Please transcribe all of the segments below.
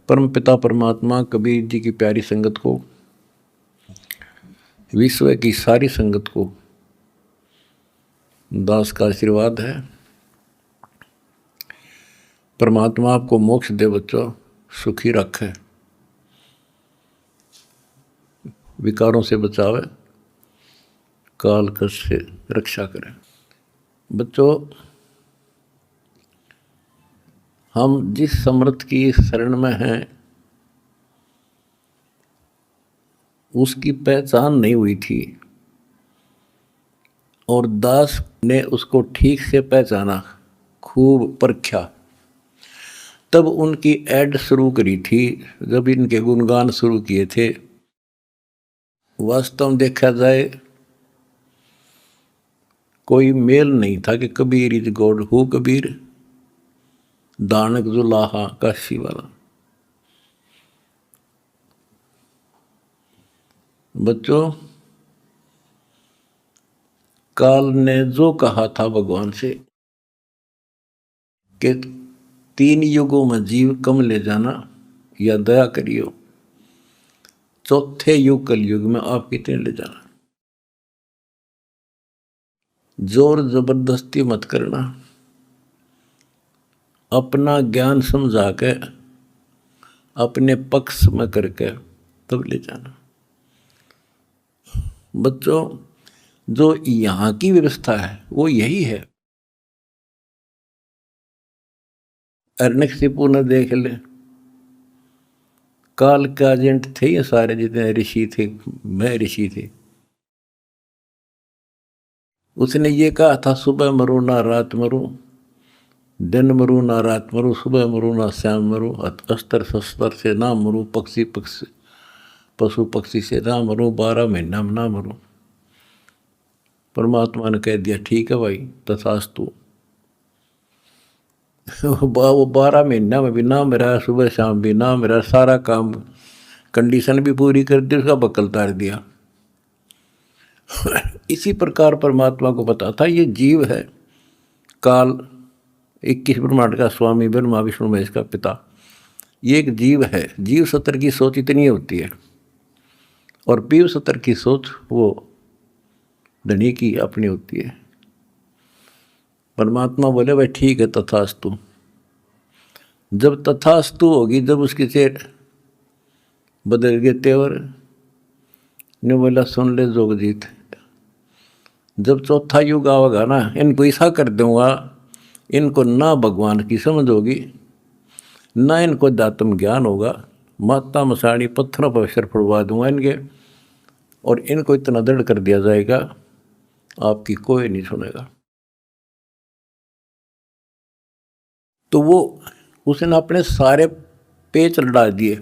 परम पिता परमात्मा कबीर जी की प्यारी संगत को, विश्व की सारी संगत को दास का आशीर्वाद है। परमात्मा आपको मोक्ष दे बच्चों, सुखी रखे, विकारों से बचावे, काल कष्ट से रक्षा करे। बच्चों, हम जिस समर्थ की शरण में हैं उसकी पहचान नहीं हुई थी और दास ने उसको ठीक से पहचाना, खूब परखा, तब उनकी ऐड शुरू करी थी, जब इनके गुणगान शुरू किए थे। वास्तव में देखा जाए कोई मेल नहीं था कि Kabir is God, who Kabir, दानक जुलाहा काशी वाला। बच्चों, काल ने जो कहा था भगवान से कि 3 युगों में जीव कम ले जाना या दया करियो, चौथे युग कलयुग में आप कितने ले जाना, जोर जबरदस्ती मत करना, अपना ज्ञान समझा के अपने पक्ष में करके तब ले जाना। बच्चों, जो यहाँ की व्यवस्था है वो यही है। हिरण्यकशिपु ने देख ले, काल के एजेंट थे ये सारे, जितने ऋषि थे, मैं ऋषि थे। उसने ये कहा था, सुबह मरो ना रात मरो, दिन मरू ना रात मरू, सुबह मरू ना शाम मरू, अस्त्र शस्त्र से ना मरू, पशु पक्षी से ना मरू, 12 महीना में ना मरू। परमात्मा ने कह दिया, ठीक है भाई, तथास्तु। वो 12 महीना में भी ना मेरा, सुबह शाम भी ना मेरा, सारा काम कंडीशन भी पूरी कर दी, उसका बक्कल तार दिया। इसी प्रकार परमात्मा को पता था ये जीव है, काल 21 ब्रह्मांड का स्वामी, ब्रह्मा विष्णु महेश का पिता, ये एक जीव है। जीव सत्र की सोच इतनी होती है और पीव सत्र की सोच वो धनी की अपनी होती है। परमात्मा बोले, भाई ठीक है, तथास्तु। जब तथास्तु होगी, जब उसकी चेट बदल गए तेवर, ने बोला, सुन ले जोगजीत, जब चौथा युग आवेगा ना, इनको ऐसा कर दूंगा, इनको ना भगवान की समझ होगी, ना इनको दातम ज्ञान होगा, माता मसाणी पत्थरों पर सिर फुड़वा दूंगा इनके, और इनको इतना दृढ़ कर दिया जाएगा आपकी कोई नहीं सुनेगा। तो वो उसने अपने सारे पेच लड़ा दिए,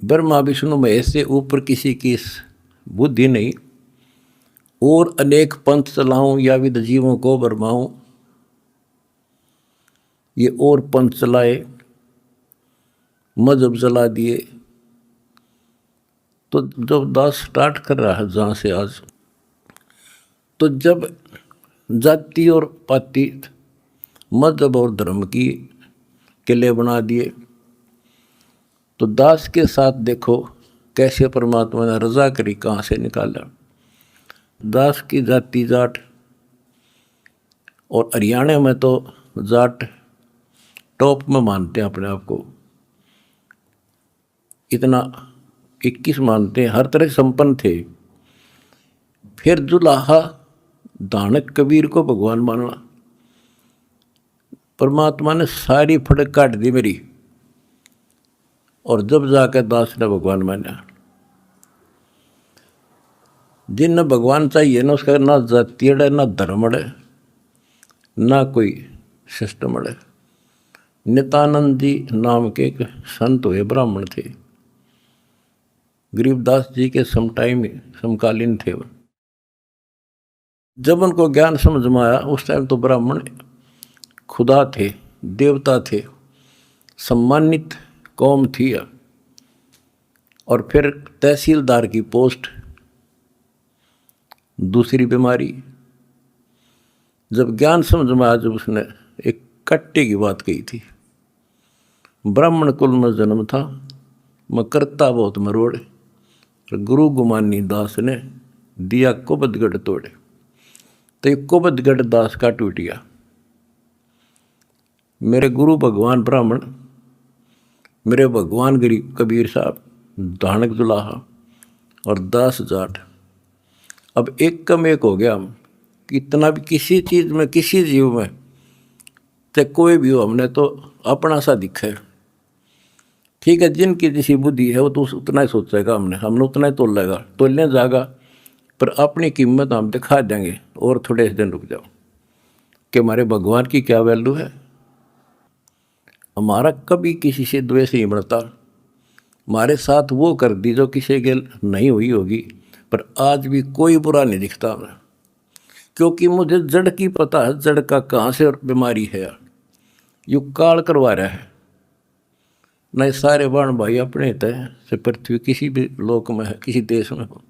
ब्रह्मा विष्णु महेश से ऊपर किसी की बुद्धि नहीं, और अनेक पंथ चलाऊं या विद जीवों को बरमाऊं, ये और पंथ चलाए, मजहब चला दिए। तो जब दास स्टार्ट कर रहा है जहाँ से आज, तो जब जाति और पाति, मजहब और धर्म की किले बना दिए, तो दास के साथ देखो कैसे परमात्मा ने रजा करी, कहाँ से निकाला। दास की जाति जाट, और हरियाणा में तो जाट टॉप में मानते हैं अपने आप को, इतना 21 मानते हैं, हर तरह से संपन्न थे। फिर जुलाहा दानक कबीर को भगवान मानना, परमात्मा ने सारी फड़क काट दी मेरी, और जब जाकर दास ने भगवान माना। जिन भगवान चाहिए ना, उसका ना जाति अड़े, ना धर्म अड़े, ना कोई सिस्टम अड़े। नित्यानंद जी नाम के एक संत हुए, ब्राह्मण थे, गरीबदास जी के समकालीन थे वो। जब उनको ज्ञान समझ में आया, उस टाइम तो ब्राह्मण खुदा थे, देवता थे, सम्मानित कौम थी। और फिर तहसीलदार की पोस्ट, दूसरी बीमारी। जब ज्ञान समझ में आया, जब उसने एक कट्टे की बात कही थी, ब्राह्मण कुल में जन्म था, मैं करता बहुत मरोड़। गुरु गुमानी दास ने दिया कुबदगढ़ तोड़े, तो ये कुबदगढ़ दास का टूट गया। मेरे गुरु भगवान ब्राह्मण, मेरे भगवान गरीब कबीर साहब, धानक दुलाहा और दास जाट। अब एक कम एक हो गया हम, कितना भी किसी चीज़ में, किसी जीव में, चाहे कोई भी हो, हमने तो अपना सा दिखा है। ठीक है, जिनकी जैसी बुद्धि है वो तो उतना ही सोचेगा, हमने उतना ही तोलेगा, तोलने जाएगा, पर अपनी कीमत हम दिखा देंगे। और थोड़े दिन रुक जाओ कि हमारे भगवान की क्या वैल्यू है। हमारा कभी किसी से द्वेष नहीं बढ़ता। हमारे साथ वो कर दी जो किसी के नहीं हुई होगी, पर आज भी कोई बुरा नहीं दिखता हमें, क्योंकि मुझे जड़ की पता है, जड़ का कहाँ से बीमारी है। यू काल करवा रहा है। नहीं सारे बाण भाई अपने तय से पृथ्वी किसी भी लोक में है, किसी देश में हो,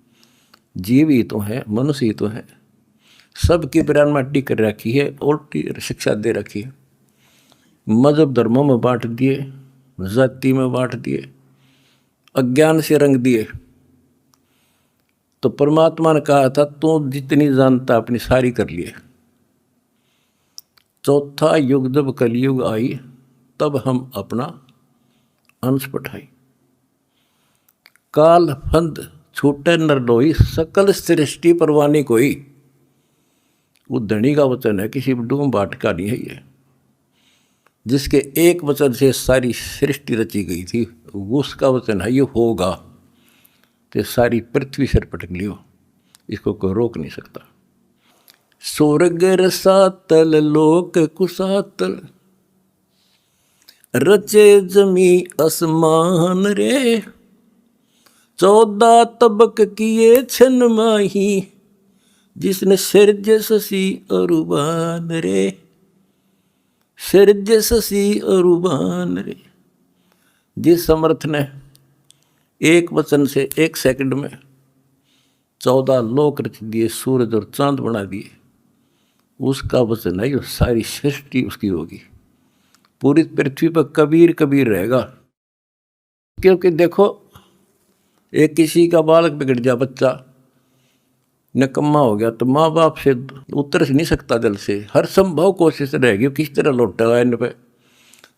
जीव ही तो है, मनुष्य ही तो है। सबकी प्राण माटी कर रखी है, उल्टी शिक्षा दे रखी है। मजहब धर्मों में बांट दिए, जाति में बांट दिए, अज्ञान से रंग दिए। तो परमात्मा ने कहा था तू जितनी जानता अपनी सारी कर लिए। चौथा युग जब कलयुग आई, तब हम अपना अंश पठाई। काल फंद छूटे नर लोई, सकल सृष्टि परवानी कोई। वो धनी का वचन है, किसी डूम बाट का नहीं है ये। जिसके एक वचन से सारी सृष्टि रची गई थी, उसका वचन है ये होगा, तो सारी पृथ्वी सिर पटक लियो, इसको कोई रोक नहीं सकता। स्वर्ग रसातल लोक कुसातल, रचे जमी असमान रे। 14 तबक किए छन माही, जिसने सिरज ससी अरुबान रे। सिरज ससी अरुबान रे। जिस समर्थ ने एक वचन से 1 सेकंड में 14 लोक रच दिए, सूरज और चांद बना दिए, उसका वचन है ये सारी सृष्टि उसकी होगी। पूरी पृथ्वी पर कबीर कबीर रहेगा। क्योंकि देखो, एक किसी का बालक बिगड़ जा, बच्चा निकम्मा हो गया, तो माँ बाप से उतर नहीं सकता दिल से, हर संभव कोशिश रहेगी किस तरह लौटेगा इन पे।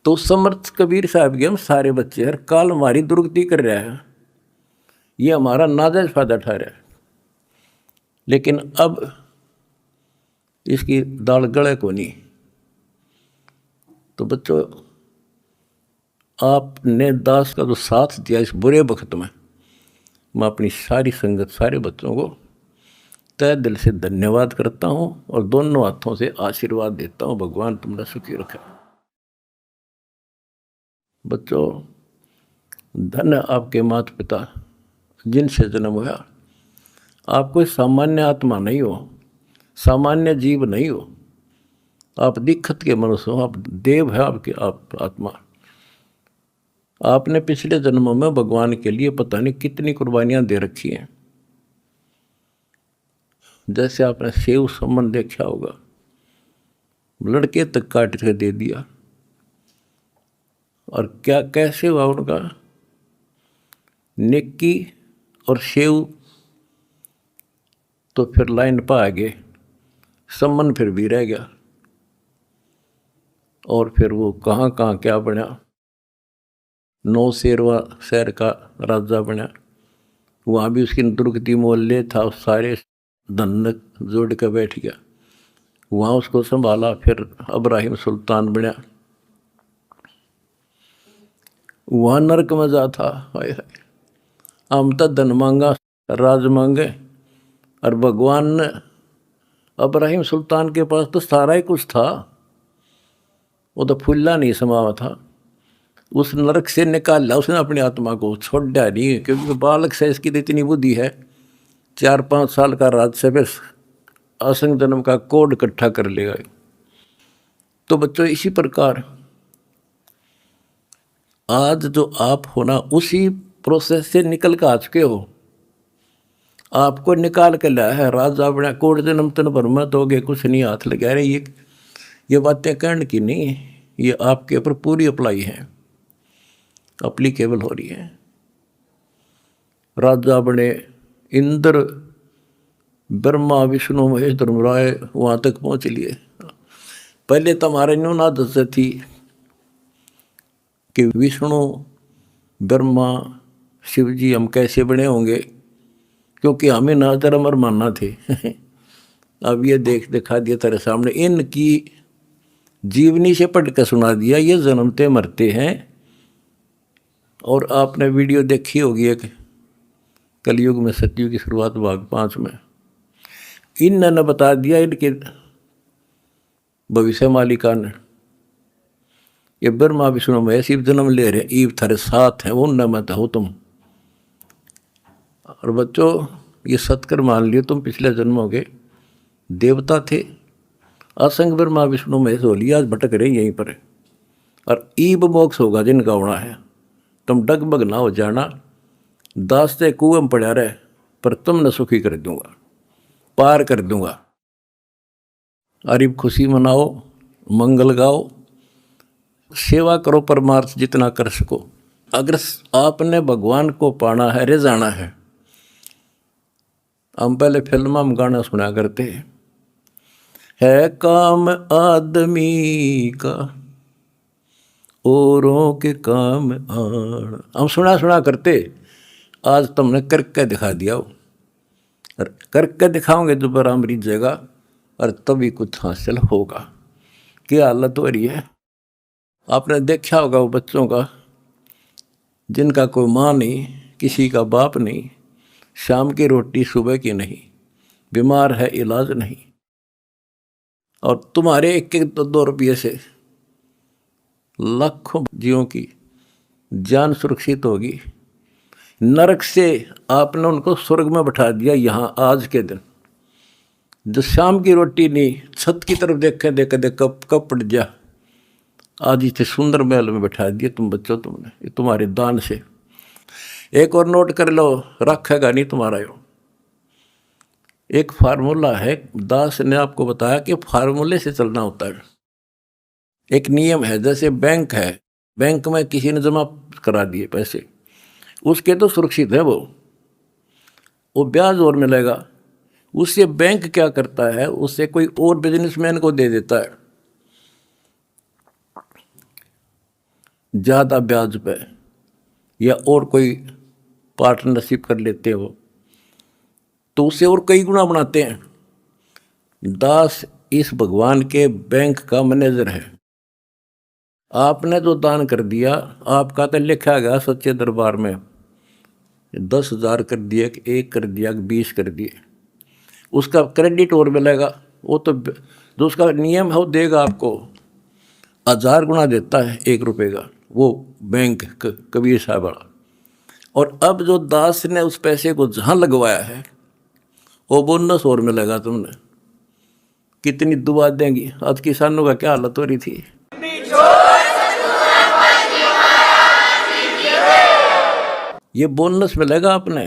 तो समर्थ कबीर साहब के हम सारे बच्चे हर काल हमारी दुर्गति कर रहा है, ये हमारा नाजायज फायदा उठा रहा है। लेकिन अब इसकी दाल गले को नहीं। तो बच्चों, आपने दास का जो साथ दिया इस बुरे वक्त में, मैं अपनी सारी संगत, सारे बच्चों को तय दिल से धन्यवाद करता हूँ और दोनों हाथों से आशीर्वाद देता हूँ। भगवान तुमने सुखी रखे। बच्चों, धन्य आपके माता पिता जिनसे जन्म हुआ। आप कोई सामान्य आत्मा नहीं हो, सामान्य जीव नहीं हो, आप दिक्कत के मनुष्य हो, आप देव है, आपकी आप आत्मा। आपने पिछले जन्मों में भगवान के लिए पता नहीं कितनी कुर्बानियां दे रखी हैं। जैसे आपने सेव समन देखा होगा, लड़के तक काट के दे दिया, और क्या कैसे हुआ उनका, नेकी और सेव तो फिर लाइन पर आ गए, सम्मन फिर भी रह गया, और फिर वो कहाँ कहाँ क्या बना, 9 शेरवा शहर का राजा बना, वहाँ भी उसकी दुर्गति मोहल्ले था, सारे धन जोड़ कर बैठ गया, वहाँ उसको संभाला। फिर इब्राहिम सुल्तान बना, वहाँ नरक में जा था। हाय हाय, हम तो धन मांगा, राज मांगे, और भगवान ने इब्राहिम सुल्तान के पास तो सारा ही कुछ था, वो तो फुल्ला नहीं समावा था। उस नरक से निकाला उसने अपनी आत्मा को, छोड़ा नहीं, क्योंकि बालक से इसकी तो इतनी बुद्धि है, 4-5 साल का राज से फिर असंग जन्म का कोड इकट्ठा कर लेगा। तो बच्चों, इसी प्रकार आज जो आप होना, उसी प्रोसेस से निकल कर आ चुके हो। आपको निकाल के लाया है राजा बना, कोड जन्म तन भर में दोगे कुछ नहीं, हाथ लगा रहे। ये बातें कहने की नहीं, ये आपके ऊपर पूरी अप्लाई है। अप्लीकेबल हो रही है। राजा बने इंद्र, ब्रह्मा विष्णु महेश धर्मराय वहाँ तक पहुँच लिए। पहले तो हमारे न्यून आदत थी कि विष्णु ब्रह्मा शिव जी हम कैसे बने होंगे, क्योंकि हमें ना धर्म और मानना थे। अब ये दिखा दिया तेरे सामने, इनकी जीवनी से पढ़ कर सुना दिया, ये जन्मते मरते हैं। और आपने वीडियो देखी होगी एक कलयुग में सतयुग की शुरुआत भाग 5 में, इन्होंने बता दिया इनके भविष्य मालिका ने, ये ब्रह्मा विष्णु महेश शिव जन्म ले रहे, ईव थारे साथ है, उनमें मत हो तुम। और बच्चों ये सत्कर मान लियो तुम पिछले जन्मों के देवता थे, असंग ब्रह्मा विष्णु महेश हो लिया, आज भटक रहे यहीं पर। और ईब मोक्ष होगा जिनका होना है, तुम डगमग ना हो जाना, दास्ते कुएं में पड़ा रहे, पर तुमने सुखी कर दूंगा, पार कर दूंगा। अरे खुशी मनाओ, मंगल गाओ, सेवा करो, परमार्थ जितना कर सको। अगर आपने भगवान को पाना है, रे जाना है, हम पहले फिल्म में गाना सुना करते है काम आदमी का औरों के काम आण, हम सुना करते। आज तुमने करके दिखा दिया, करके दिखाओगे दोबारा मरीज जगह, और तभी कुछ हासिल होगा। क्या हालत हो रही है, आपने देखा होगा वो बच्चों का जिनका कोई माँ नहीं, किसी का बाप नहीं, शाम की रोटी सुबह की नहीं, बीमार है इलाज नहीं, और तुम्हारे 1-2 रुपये से लाखों जीवों की जान सुरक्षित होगी। नरक से आपने उनको स्वर्ग में बैठा दिया यहाँ आज के दिन। जो शाम की रोटी नहीं, छत की तरफ देख कब पड़ जा, आज इतने सुंदर महल में बैठा दिया तुम बच्चों, तुमने ये तुम्हारे दान से। एक और नोट कर लो, रखेगा नहीं तुम्हारा यो। एक फार्मूला है, दास ने आपको बताया कि फार्मूले से चलना होता है। एक नियम है, जैसे बैंक है, बैंक में किसी ने जमा करा दिए पैसे, उसके तो सुरक्षित है वो ब्याज और मिलेगा। उससे बैंक क्या करता है, उससे कोई और बिजनेसमैन को दे देता है ज़्यादा ब्याज पे, या और कोई पार्टनरशिप कर लेते हो तो उससे और कई गुना बनाते हैं। दास इस भगवान के बैंक का मैनेजर है। आपने जो दान कर दिया, आपका तो लिखा गया सच्चे दरबार में, 10,000 कर दिया, 1 कर दिया, 20 कर दिए, उसका क्रेडिट और मिलेगा। वो तो जो उसका नियम है वो देगा आपको, 1000 गुना देता है 1 रुपये का वो बैंक कबीर साहब वाला। और अब जो दास ने उस पैसे को जहाँ लगवाया है वो बोनस और मिलेगा तुमने। कितनी दुआ देंगी। आज किसानों का क्या हालत हो रही थी। ये बोनस मिलेगा आपने।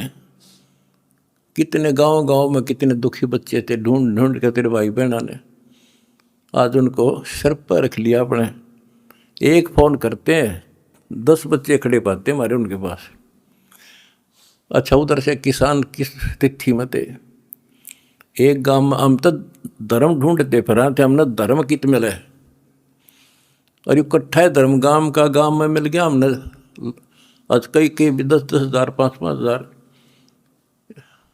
कितने गांव में कितने दुखी बच्चे थे, ढूंढ के तेरे भाई बहना ने आज उनको सर पर रख लिया अपने। एक फ़ोन करते हैं 10 बच्चे खड़े पाते हमारे उनके पास। अच्छा, उधर से किसान किस स्थिति में थे। एक गांव में हम तो धर्म ढूंढते फिर थे, हमने धर्म कित मिले और इकट्ठा है धर्म गांव में मिल गया हमने। आज कई 10-10 हज़ार 5-5 हज़ार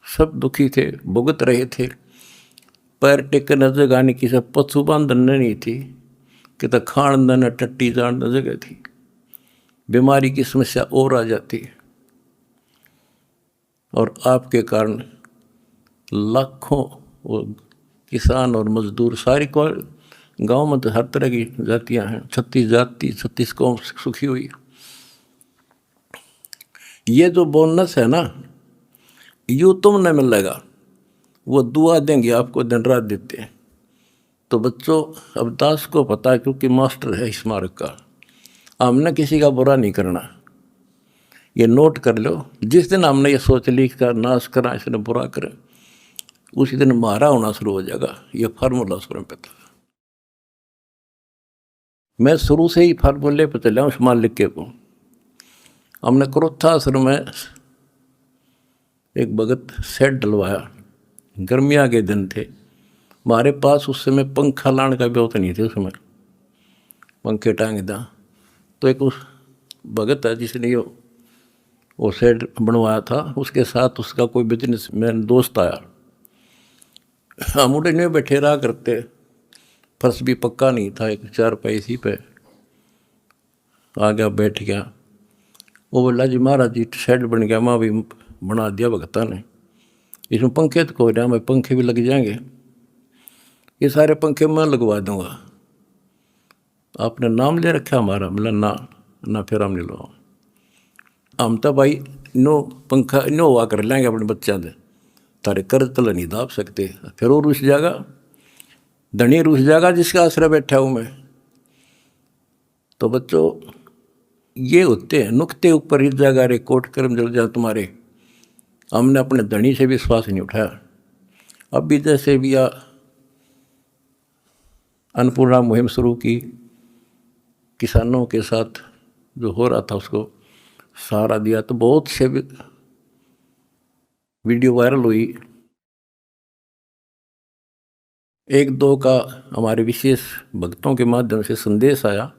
सब दुखी थे, भुगत रहे थे। पैर टेकने जगह नहीं, किसी पशु बांधन नहीं थी, कि तो खान न टट्टी जान जगह थी। बीमारी की समस्या और आ जाती। और आपके कारण लाखों वो किसान और मजदूर, सारी को गांव में तो हर तरह की जातियां हैं, 36 जाति 36 कौम सुखी हुई। ये जो बोनस है ना, यूँ तुमने मिलेगा, वो दुआ देंगे आपको, दिन रात देते हैं। तो बच्चों, अब दास को पता है, क्योंकि मास्टर है इस मार्ग का, हमने किसी का बुरा नहीं करना। ये नोट कर लो, जिस दिन हमने ये सोच ली का नाश करा, इसने बुरा करे, उसी दिन मारा होना शुरू हो जाएगा। ये फार्मूला शुरू पे था। मैं शुरू से ही फार्मूले पे चला हूँ, मालिक के को। हमने क्रोथा आश्रम में एक भगत सेट डलवाया, गर्मियाँ के दिन थे, हमारे पास उस समय पंखा लाने का व्यवस्था नहीं थी, उस समय पंखे टांग दा। तो एक उस भगत है जिसने वो सेट बनवाया था, उसके साथ उसका कोई बिजनेसमैन दोस्त आया। हम उड़े में बैठे रहा करते, फर्श भी पक्का नहीं था, एक चारपाई इसी पे आ गया, बैठ गया। वो बोला जी महाराज जी शेड बन गया, माँ भी बना दिया भगता ने, इसमें पंखे तो कोई ना, मैं पंखे भी लग जाएंगे, ये सारे पंखे मैं लगवा दूंगा, आपने नाम ले रखा हमारा? बोला ना फिर हम नहीं लो, हम तो भाई नो पंखा नो हुआ कर लेंगे अपने बच्चों से, तारे कर्ज तला नहीं दाब सकते। फिर वो रुस जाएगा, धनी रुस जाएगा जिसका आश्रय बैठा हूँ मैं। तो बच्चों ये होते हैं नुक्ते ऊपर इस जगह रे कोट कर्म जल जा तुम्हारे। हमने अपने धनी से विश्वास नहीं उठाया। अब भी जैसे भी अन्नपूर्णा मुहिम शुरू की, किसानों के साथ जो हो रहा था उसको सहारा दिया, तो बहुत से वीडियो वायरल हुई। एक दो का हमारे विशेष भक्तों के माध्यम से संदेश आया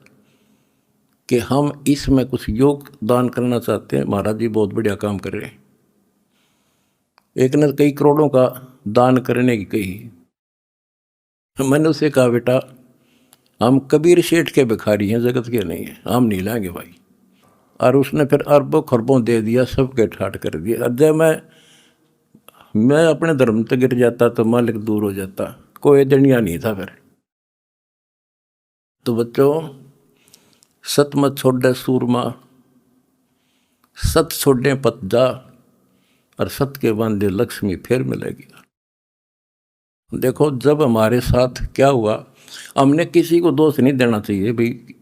कि हम इसमें कुछ योगदान करना चाहते हैं, महाराज जी बहुत बढ़िया काम कर रहे हैं। एक ने कई करोड़ों का दान करने की कही। मैंने उसे कहा बेटा हम कबीर शेठ के भिखारी हैं, जगत के नहीं हैं, हम नहीं लाएंगे भाई। और उसने फिर अरबों खरबों दे दिया, सबके ठाट कर दिया। जब मैं अपने धर्म तक गिर जाता तो मालिक दूर हो जाता, कोई दनिया नहीं था फिर। तो बच्चों सत मत छोड़े सूरमा, सत छोड़े पत जा, और सत के बांधे लक्ष्मी फिर मिलेगी। देखो जब हमारे साथ क्या हुआ, हमने किसी को दोष नहीं देना चाहिए भाई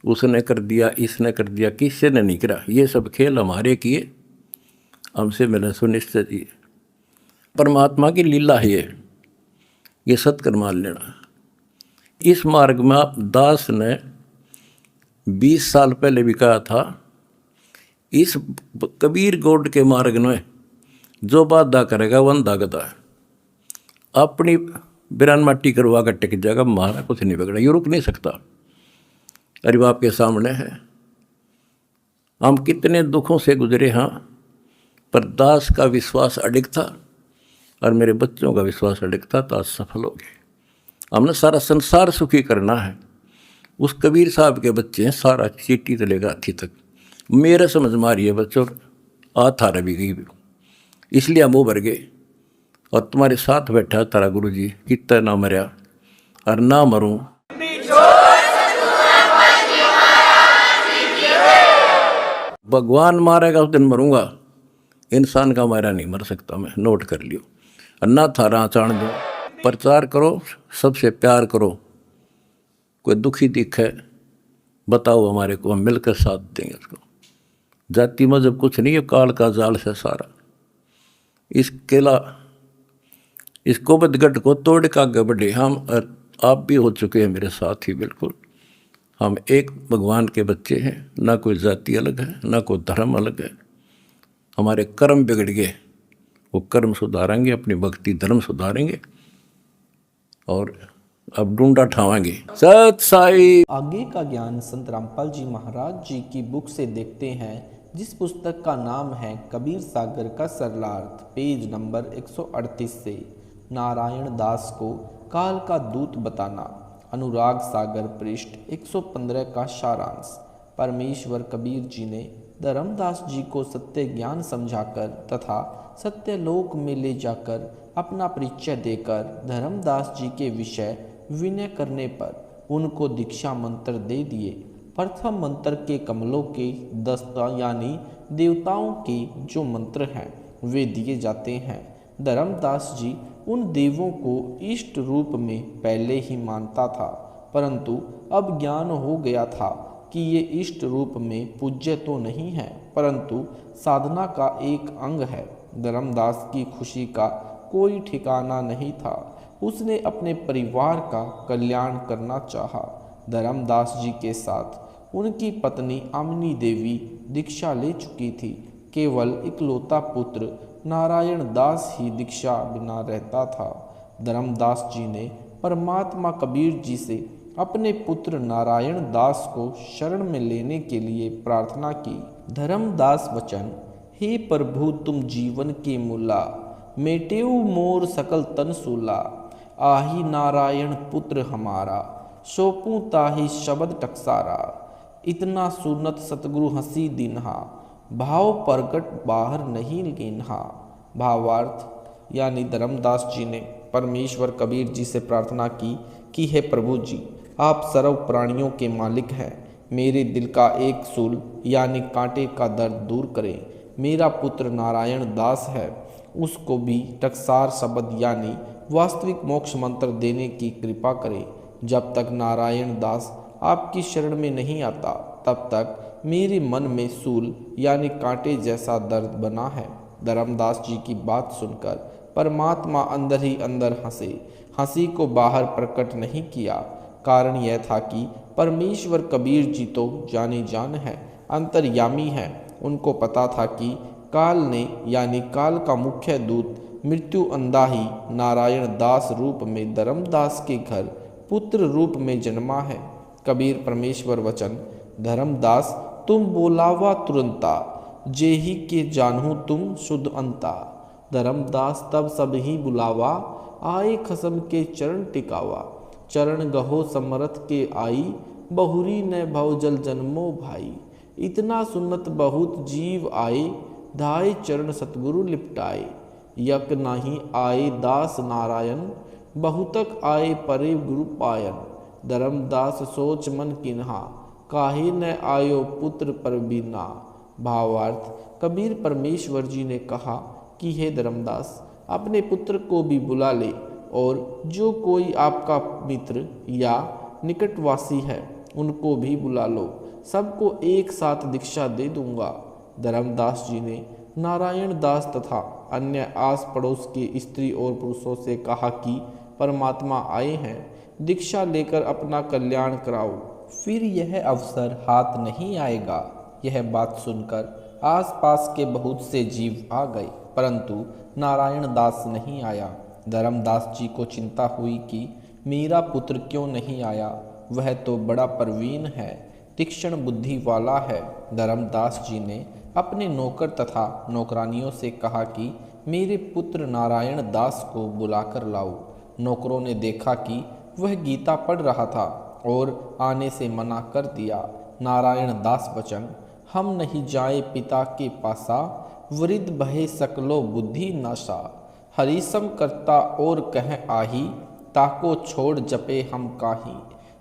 उसने कर दिया, इसने कर दिया, किसी ने नहीं करा। ये सब खेल हमारे किए, हमसे मिले सुनिश्चित ही परमात्मा की लीला है ये सत्कर्म मान लेना। इस मार्ग में दास ने 20 साल पहले भी कहा था, इस कबीर गौड़ के मार्ग में जो बाधा करेगा वन दागता है। अपनी बिरान माटी करवा कर टिक जाएगा, मारा कुछ नहीं बिगड़ा, ये रुक नहीं सकता। अरे बाप के सामने है, हम कितने दुखों से गुजरे हाँ, पर दास का विश्वास अडिग था और मेरे बच्चों का विश्वास अडिग था, तो आज सफल हो गए। हमने सारा संसार सुखी करना है। उस कबीर साहब के बच्चे हैं, सारा चीटी से लेकर हाथी तक मेरा समझ मारिए बच्चों, थारा भी गई, इसलिए हम वो भर गए। और तुम्हारे साथ बैठा तारा गुरु जी, कितना ना मरया और ना मरूं। भगवान मारेगा उस दिन मरूंगा, इंसान का मारा नहीं मर सकता मैं, नोट कर लियो। अन्ना थारा चाण दो, प्रचार करो, सबसे प्यार करो। कोई दुखी दिखे बताओ हमारे को, हम मिलकर साथ देंगे उसको। जाति मजहब कुछ नहीं है, काल का जाल से सारा। इस केला इस गोबदगढ़ को तोड़ का आगे बढ़े हम, आप भी हो चुके हैं मेरे साथ ही। बिल्कुल हम एक भगवान के बच्चे हैं, ना कोई जाति अलग है, ना कोई धर्म अलग है। हमारे कर्म बिगड़ गए, वो कर्म सुधारेंगे, अपनी भक्ति धर्म सुधारेंगे और अब ढूंढा ठावाएंगे। सत साई। आगे का ज्ञान संत रामपाल जी महाराज जी की बुक से देखते हैं, जिस पुस्तक का नाम है कबीर सागर का सरलार्थ, पेज नंबर 138 से। नारायण दास को काल का दूत बताना, अनुराग सागर पृष्ठ 115 का सारांश। परमेश्वर कबीर जी ने धर्मदास जी को सत्य ज्ञान समझाकर तथा सत्य लोक में ले जाकर अपना परिचय देकर धर्मदास जी के विषय विनय करने पर उनको दीक्षा मंत्र दे दिए। प्रथम मंत्र के कमलों के 10 यानी देवताओं के जो मंत्र हैं वे दिए जाते हैं। धर्मदास जी उन देवों को इष्ट रूप में पहले ही मानता था, परंतु अब ज्ञान हो गया था कि ये इष्ट रूप में पूज्य तो नहीं है, परंतु साधना का एक अंग है। धर्मदास की खुशी का कोई ठिकाना नहीं था। उसने अपने परिवार का कल्याण करना चाहा। धर्मदास जी के साथ उनकी पत्नी आमनी देवी दीक्षा ले चुकी थी। केवल इकलौता पुत्र नारायण दास ही दीक्षा बिना रहता था। धर्मदास जी ने परमात्मा कबीर जी से अपने पुत्र नारायण दास को शरण में लेने के लिए प्रार्थना की। धर्मदास वचन, हे प्रभु तुम जीवन के मूला, मेटेऊ मोर सकल तन सूला। आही नारायण पुत्र हमारा, सौंपूं ताहि शब्द टकसारा। इतना सुनत सतगुरु हंसी दिन्हा, भाव प्रगट बाहर नहीं गिन्हा। भावार्थ, यानी धर्मदास जी ने परमेश्वर कबीर जी से प्रार्थना की कि हे प्रभु जी, आप सर्व प्राणियों के मालिक हैं। मेरे दिल का एक सूल यानी कांटे का दर्द दूर करें। मेरा पुत्र नारायण दास है, उसको भी टकसार शब्द यानी वास्तविक मोक्ष मंत्र देने की कृपा करें। जब तक नारायण दास आपकी शरण में नहीं आता, तब तक मेरे मन में सूल यानी कांटे जैसा दर्द बना है। धर्मदास जी की बात सुनकर परमात्मा अंदर ही अंदर हंसे। हंसी को बाहर प्रकट नहीं किया। कारण यह था कि परमेश्वर कबीर जी तो जाने जान है, अंतर्यामी है। उनको पता था कि काल ने यानी काल का मुख्य दूत मृत्यु अंधा ही नारायण दास रूप में धर्मदास के घर पुत्र रूप में जन्मा है। कबीर परमेश्वर वचन, धर्मदास तुम बोलावा तुरंता, जेहि के जानहु तुम शुद्ध अंता। धर्मदास तब सब ही बुलावा, आए खसम के चरण टिकावा। चरण गहो समरथ के आई, बहुरी न भव जल जन्मो भाई। इतना सुनत बहुत जीव आए, धाय चरण सतगुरु लिपटाए। यक नाही आए दास नारायण, बहुतक आए परे गुरु पायन। धर्मदास सोच मन किन्हा, काहे न आयो पुत्र पर बीना। भावार्थ, कबीर परमेश्वर जी ने कहा कि हे धर्मदास, अपने पुत्र को भी बुला ले, और जो कोई आपका मित्र या निकटवासी है उनको भी बुला लो, सबको एक साथ दीक्षा दे दूंगा। धर्मदास जी ने नारायण दास तथा अन्य आस पड़ोस के स्त्री और पुरुषों से कहा कि परमात्मा आए हैं, दीक्षा लेकर अपना कल्याण कराओ, फिर यह अवसर हाथ नहीं आएगा। यह बात सुनकर आसपास के बहुत से जीव आ गए, परंतु नारायण दास नहीं आया। धर्मदास जी को चिंता हुई कि मेरा पुत्र क्यों नहीं आया, वह तो बड़ा प्रवीण है, तीक्ष्ण बुद्धि वाला है। धर्मदास जी ने अपने नौकर तथा नौकरानियों से कहा कि मेरे पुत्र नारायण दास को बुलाकर लाओ। नौकरों ने देखा कि वह गीता पढ़ रहा था और आने से मना कर दिया। नारायण दास वचन, हम नहीं जाए पिता के पासा, वृद्ध बहे सकलो बुद्धि नाशा। हरिसम करता और कह आही, ताको छोड़ जपे हम काही।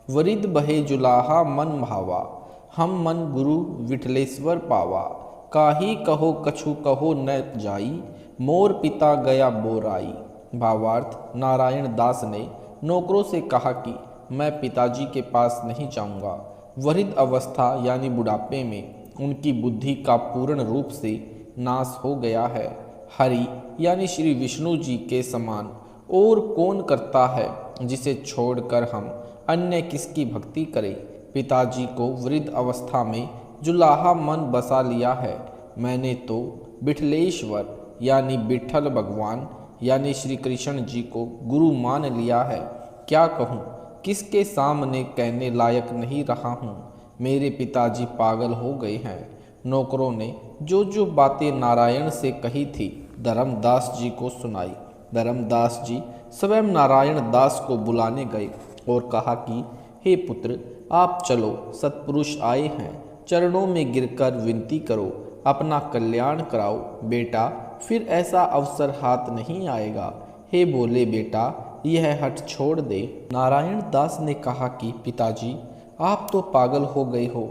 वृद्ध बहे जुलाहा मन भावा, हम मन गुरु विठलेश्वर पावा। काही कहो कछु कहो न जाई, मोर पिता गया बोराई। भावार्थ, नारायण दास ने नौकरों से कहा कि मैं पिताजी के पास नहीं जाऊंगा। वृद्ध अवस्था यानी बुढ़ापे में उनकी बुद्धि का पूर्ण रूप से नाश हो गया है। हरि यानी श्री विष्णु जी के समान और कौन करता है, जिसे छोड़कर हम अन्य किसकी भक्ति करें। पिताजी को वृद्ध अवस्था में जुलाहा मन बसा लिया है। मैंने तो विठलेश्वर यानी विठल भगवान यानी श्री कृष्ण जी को गुरु मान लिया है। क्या कहूँ, किसके सामने कहने लायक नहीं रहा हूँ। मेरे पिताजी पागल हो गए हैं। नौकरों ने जो जो बातें नारायण से कही थी धर्मदास जी को सुनाई। धर्मदास जी स्वयं नारायण दास को बुलाने गए और कहा कि हे पुत्र, आप चलो, सत्पुरुष आए हैं, चरणों में गिरकर विनती करो, अपना कल्याण कराओ। बेटा, फिर ऐसा अवसर हाथ नहीं आएगा। हे बोले बेटा, यह हठ छोड़ दे। नारायण दास ने कहा कि पिताजी, आप तो पागल हो गए हो।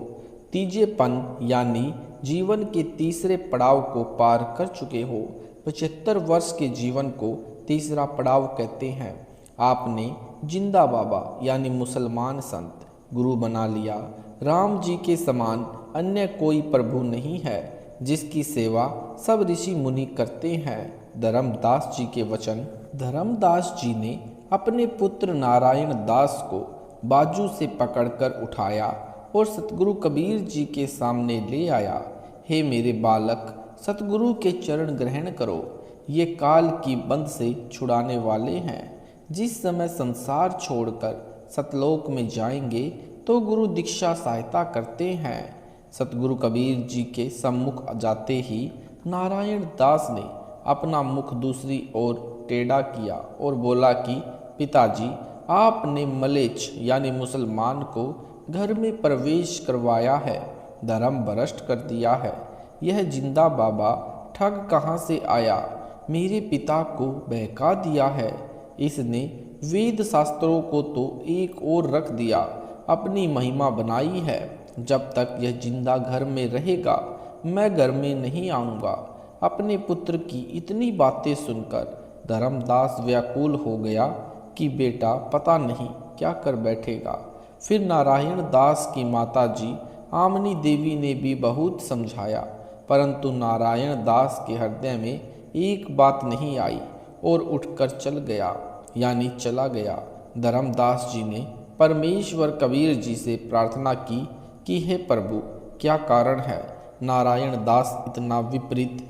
तीजेपन यानी जीवन के तीसरे पड़ाव को पार कर चुके हो। 75 वर्ष के जीवन को तीसरा पड़ाव कहते हैं। आपने जिंदा बाबा यानी मुसलमान संत गुरु बना लिया। राम जी के समान अन्य कोई प्रभु नहीं है, जिसकी सेवा सब ऋषि मुनि करते हैं। धर्मदास जी के वचन। धर्मदास जी ने अपने पुत्र नारायण दास को बाजू से पकड़कर उठाया और सतगुरु कबीर जी के सामने ले आया। हे मेरे बालक, सतगुरु के चरण ग्रहण करो। ये काल की बंध से छुड़ाने वाले हैं। जिस समय संसार छोड़कर सतलोक में जाएंगे तो गुरु दीक्षा सहायता करते हैं। सतगुरु कबीर जी के सम्मुख जाते ही नारायण दास ने अपना मुख दूसरी ओर टेढ़ा किया और बोला कि पिताजी, आपने मलेच्छ यानी मुसलमान को घर में प्रवेश करवाया है, धर्म भ्रष्ट कर दिया है। यह जिंदा बाबा ठग कहाँ से आया? मेरे पिता को बहका दिया है। इसने वेद शास्त्रों को तो एक ओर रख दिया, अपनी महिमा बनाई है। जब तक यह जिंदा घर में रहेगा मैं घर में नहीं आऊँगा। अपने पुत्र की इतनी बातें सुनकर धर्मदास व्याकुल हो गया कि बेटा पता नहीं क्या कर बैठेगा। फिर नारायण दास की माता जी आमनी देवी ने भी बहुत समझाया, परंतु नारायण दास के हृदय में एक बात नहीं आई और उठकर चल गया, यानी चला गया। धर्मदास जी ने परमेश्वर कबीर जी से प्रार्थना की कि हे प्रभु, क्या कारण है? नारायण दास इतना विपरीत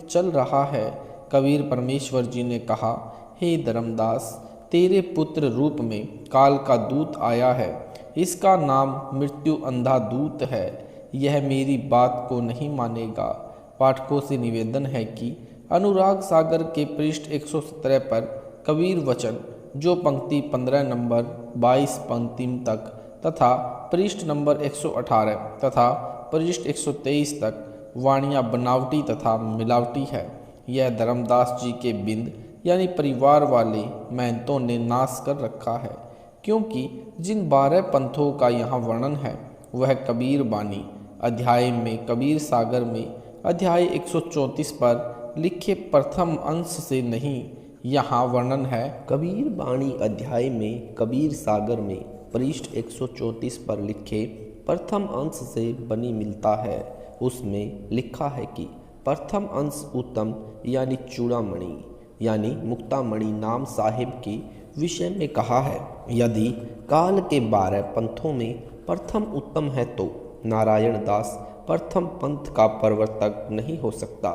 चल रहा है। कबीर परमेश्वर जी ने कहा, हे धर्मदास, तेरे पुत्र रूप में काल का दूत आया है। इसका नाम मृत्यु अंधा दूत है। यह मेरी बात को नहीं मानेगा। पाठकों से निवेदन है कि अनुराग सागर के पृष्ठ 117 पर कबीर वचन, जो पंक्ति 15 नंबर 22 पंक्ति तक तथा पृष्ठ नंबर 118 तथा पृष्ठ 123 तक वाणियाँ बनावटी तथा मिलावटी है। यह धर्मदास जी के बिंद यानी परिवार वाले महंतों ने नाश कर रखा है, क्योंकि जिन 12 पंथों का यहाँ वर्णन है वह कबीर बानी अध्याय में कबीर सागर में अध्याय 134 पर लिखे प्रथम अंश से नहीं, यहाँ वर्णन है कबीर बाणी अध्याय में कबीर सागर में पृष्ठ 134 पर लिखे प्रथम अंश से बनी मिलता है। उसमें लिखा है कि प्रथम अंश उत्तम यानी चूड़ामणि यानी मुक्तामणि नाम साहिब के विषय में कहा है। यदि काल के 12 पंथों में प्रथम उत्तम है तो नारायण दास प्रथम पंथ का प्रवर्तक नहीं हो सकता,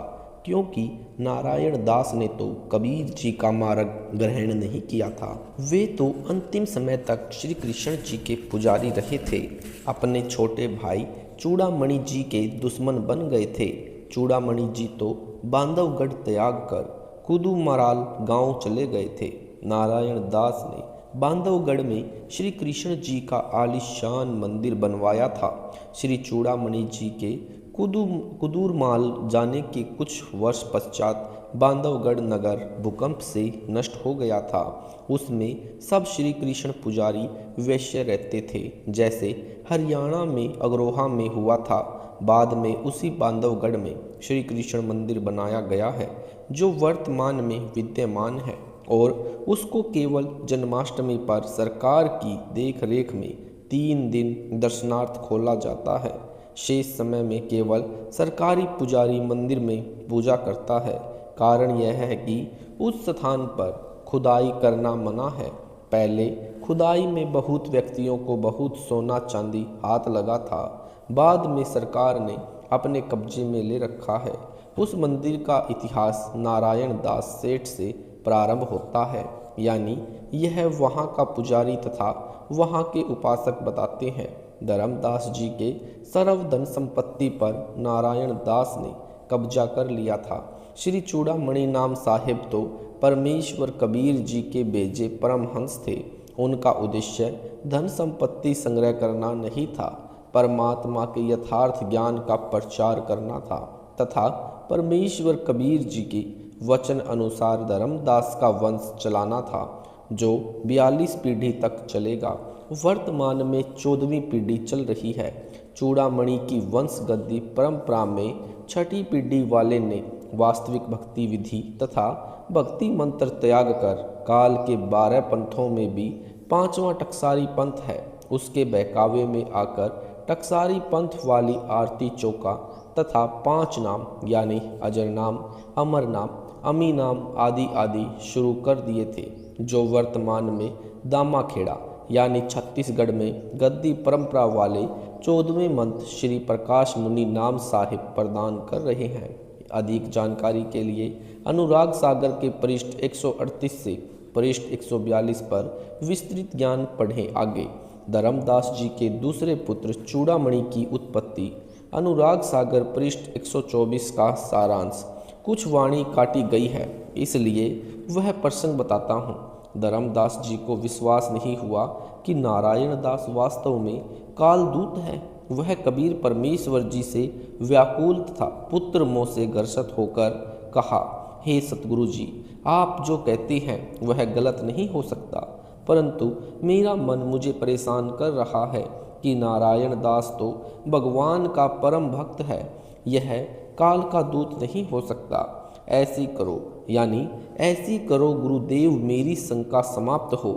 क्योंकि नारायण दास ने तो कबीर जी का मार्ग ग्रहण नहीं किया था। वे तो अंतिम समय तक श्री कृष्ण जी के पुजारी रहे थे। अपने छोटे भाई चूड़ामणि जी के दुश्मन बन गए थे। चूड़ामणि जी तो बांधवगढ़ त्याग कर कुदूमराल गांव चले गए थे। नारायण दास ने बांधवगढ़ में श्री कृष्ण जी का आलीशान मंदिर बनवाया था। श्री चूड़ामणि जी के कुदूरमाल जाने के कुछ वर्ष पश्चात बांधवगढ़ नगर भूकंप से नष्ट हो गया था। उसमें सब श्री कृष्ण पुजारी वैश्य रहते थे, जैसे हरियाणा में अग्रोहा में हुआ था। बाद में उसी बांधवगढ़ में श्री कृष्ण मंदिर बनाया गया है, जो वर्तमान में विद्यमान है, और उसको केवल जन्माष्टमी पर सरकार की देख रेख में 3 दिन दर्शनार्थ खोला जाता है। शेष समय में केवल सरकारी पुजारी मंदिर में पूजा करता है। कारण यह है कि उस स्थान पर खुदाई करना मना है। पहले खुदाई में बहुत व्यक्तियों को बहुत सोना चांदी हाथ लगा था, बाद में सरकार ने अपने कब्जे में ले रखा है। उस मंदिर का इतिहास नारायण दास सेठ से प्रारंभ होता है, यानी यह वहाँ का पुजारी तथा वहाँ के उपासक बताते हैं। धर्मदास जी के सर्व धन संपत्ति पर नारायण दास ने कब्जा कर लिया था। श्री चूड़ामणि नाम साहिब तो परमेश्वर कबीर जी के भेजे परमहंस थे। उनका उद्देश्य धन संपत्ति संग्रह करना नहीं था, परमात्मा के यथार्थ ज्ञान का प्रचार करना था तथा परमेश्वर कबीर जी के वचन अनुसार धर्मदास का वंश चलाना था, जो 42 पीढ़ी तक चलेगा। वर्तमान में 14वीं पीढ़ी चल रही है। चूड़ामणि की वंश गद्दी परंपरा में 6ठी पीढ़ी वाले ने वास्तविक भक्ति विधि तथा भक्ति मंत्र त्याग कर काल के 12 पंथों में भी 5वां टकसारी पंथ है, उसके बहकावे में आकर टकसारी पंथ वाली आरती चौका तथा 5 नाम यानी अजर नाम, अमर नाम, अमी नाम आदि आदि शुरू कर दिए थे, जो वर्तमान में दामाखेड़ा यानी छत्तीसगढ़ में गद्दी परंपरा वाले 14वें मंत्र श्री प्रकाश मुनि नाम साहिब प्रदान कर रहे हैं। अधिक जानकारी के लिए अनुराग सागर के पृष्ठ 138 से पृष्ठ 142 पर विस्तृत ज्ञान पढ़ें। आगे धर्मदास जी के दूसरे पुत्र चूड़ामणि की उत्पत्ति, अनुराग सागर पृष्ठ 124 का सारांश। कुछ वाणी काटी गई है, इसलिए वह प्रसंग बताता हूँ। धर्मदास जी को विश्वास नहीं हुआ कि नारायण दास वास्तव में कालदूत है। वह कबीर परमेश्वर जी से व्याकुल तथा पुत्र मोह से ग्रसित होकर कहा, हे सतगुरु जी, आप जो कहते हैं वह गलत नहीं हो सकता, परंतु मेरा मन मुझे परेशान कर रहा है कि नारायण दास तो भगवान का परम भक्त है, यह काल का दूत नहीं हो सकता। ऐसी करो, यानी ऐसी करो गुरुदेव, मेरी शंका समाप्त हो।